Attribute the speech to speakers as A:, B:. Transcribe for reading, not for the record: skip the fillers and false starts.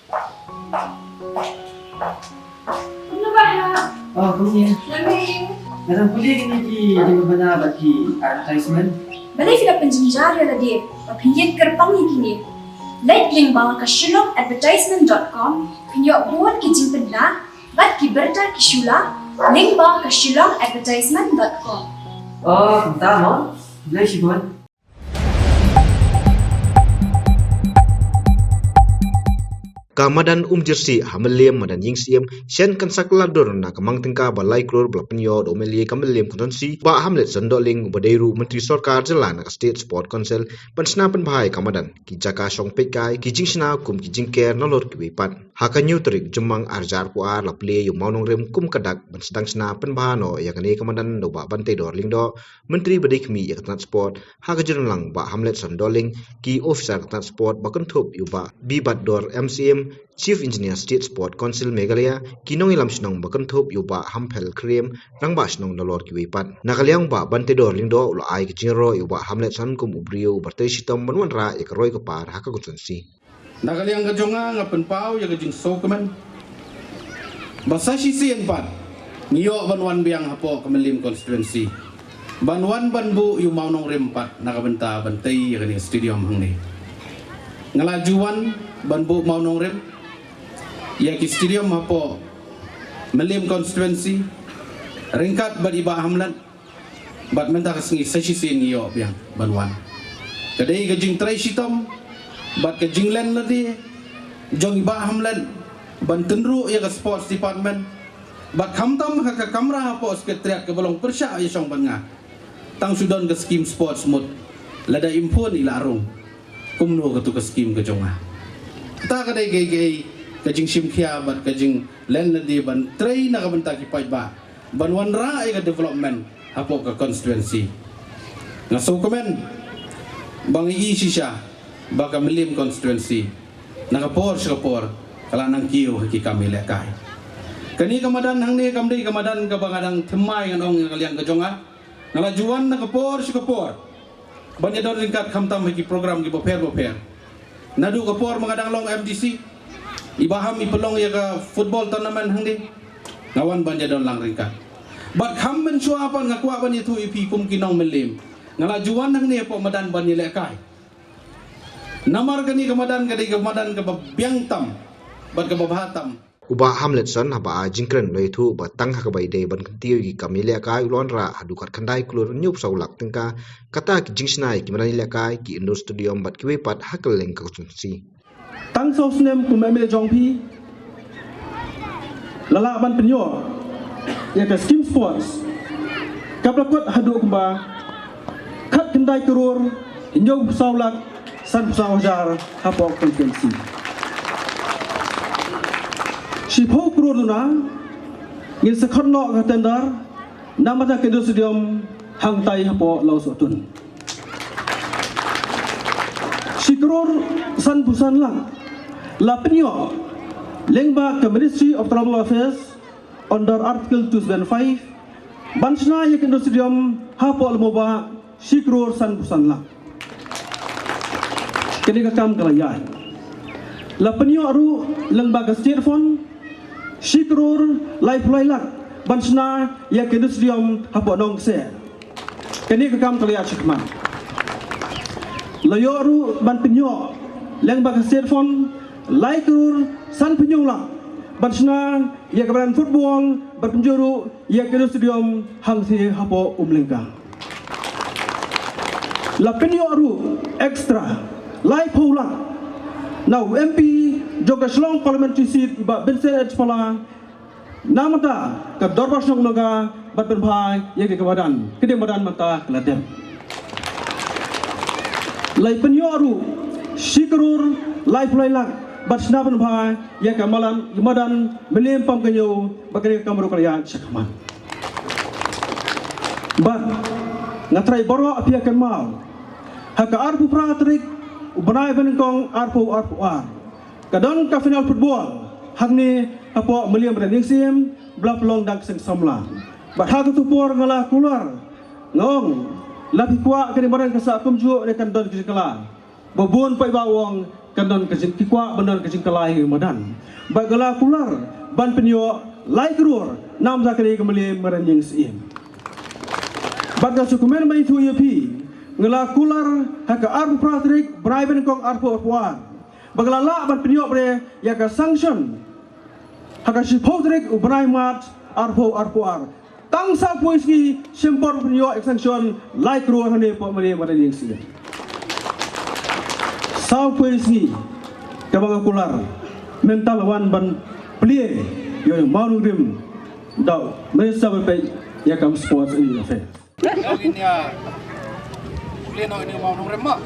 A: Ano ba ha?
B: Oh, kunya.
A: Lamig.
B: Narang puli kini ki di mana bagi advertisement.
A: Balay sila penjenjar ya lagi. Papinyin kerpang ini. Like link bawah ke shillongadvertisement.com. Pinyo buat kijing pedla. Bat kiberta kishula. Link bawah ke shillongadvertisement.com.
B: Oh, tama. Bila sibon.
C: Kamadan jersey hameliam madan yingsiam shen kan saklador na kamang tingka balai klor blapenyo do melie kameliam kontonsi ba hamlet sandoling badairu menteri sarkar jalan ka state sport council pansna pen bhai kamadan ki jaka song pekai ki jingsna kum ki jingker nolor ki wepat hakanyu terik jemang arjar puar laple yu maunong rem kum kadak ban sedang sna pen bahano ya kani kamadan do ba bante dor lingdo menteri badai kmi ya transport hakajun lang ba hamlet sandoling ki officer transport ba kentup yu ba bibat dor mcm Chief Engineer State Sport Council Meghalaya kinong ilam sinong bakam thop yuba hampel krem rangba sinong dalor ki wepat nakaliang ba bante dor lingdo ulo ai ki jingro yuba hamlet san kum ubrio barte sitom banwan ra ikroi ka par haka kunsunsi
D: nakaliang ka jonga ngapen pau ya ka jing sokemen basashi sien pat ngiyo banwan biang hapo kemelim constituency banwan banbu yu maunong rempat nakabenta bantai ya ka stadium hangni ngalajuan banbu maunong rem ya ki stadium hapo melim constituency ringkat bad iba hamlan bad menta kasngi sashi sin yo biang banwan kadai gajing trai sitom bad gajing len ladi jong iba hamlan ban tenru ya ka sports department bad kamtam ka kamera hapo sekretariat ke bolong persya ya song banga tang sudan ke scheme sports mut lada impun ila arung kumno ka tu ka scheme ke jonga ta kadai gay kajing simkhia bat kajing len di ban train na kabenta ki ba ban wan ra ai ka development hapo ka constituency na so komen bang i sisha baka melim constituency na kapor kala nang kiyo ki kami lekai kani kamadan hang ni kamdei kamadan ka bangadang themai nganong kaliang ka jonga ngalajuan na kapor ban ya dor ringkat khamtam ki program ki boper nadu kapor mengadang long MDC ibaham ipelong ya ka football tournament hangdi ngawan banja don lang ringkat bat kham ben chua pan ngakwa ban itu ipi kum kinong melim ngalajuan hang ni po madan ban ni lekai namar kani kamadan kadi kamadan ka biang tam bat ka babahatam
C: uba hamlet san haba jingkren loithu ba tang hakabai de ban kantiu ki kamile ka ulon ra hadukat khandai klur nyup saulak tingka kata ki jingsnai ki manai lekai ki indoor stadium bat ki wepat hakeleng ka kunsi
E: tăng số nem của mẹ jong pi lala ban penyo ya ka skim sports kaplakot hadu kumba khat kendai turur injong saulak san sawajar hapo konvensi si pho krur na ngin sekhon no ka tendar namata ke stadium hang tai hapo lau sotun si krur san busan lang Lapinyo, lengba ke Ministry of Tribal Affairs under Article 275, bansna ya kendo stadium hapo almoba sikror san busanla. Kini kakam kalayai. Lapinyo aru lengba ke State Fund sikror lailak bansna ya kendo stadium hapo nong se. Kini kakam kalayai cikman. Layo aru banpinyo lengba ke State Fund Laikur san penyunglah bansna ya kabaran football berpenjuru ya kena stadium hang si hapo umlengka la penyo aru extra live hula now MP Joga Shlong parliamentary seat ba bensen pala namata ka dorba song naga bat benbhai ya ke kabadan kede badan mata keladem lai penyo aru sikrur live lailak batsna pun bhai ya kamalan imadan melim pam kanyo bagari kamru karya sakman bat ngatrai boro apia kemal haka arpu pratrik ubanai benengkong arpu ar kadon ka final football hangni apo melim rending sim blap long dak seng samla bat haka tupor ngala kular ngong lapi kwa kini barang kasa kumju rekan don kala bobon pai bawang kadon kejing kikwa benar kejing kelai madan bagala kular ban penyo lai kerur nam zakari kembali merenjing sim baga sukumen mai tu yapi ngela kular haka arbu pratrik braiben kong arpo arpuan bagala la ban penyo bre yaka sanction haka sipodrik ubrai mat arpo arpuar tang sa puisi sempor penyo extension lai kerur hane po mali merenjing sim sau puisi kabang kular mental wan ban plie yo mau rim dau mereka berpe ya kam sports ini affair
D: Kau ini ya, beli no ini mau nong remak.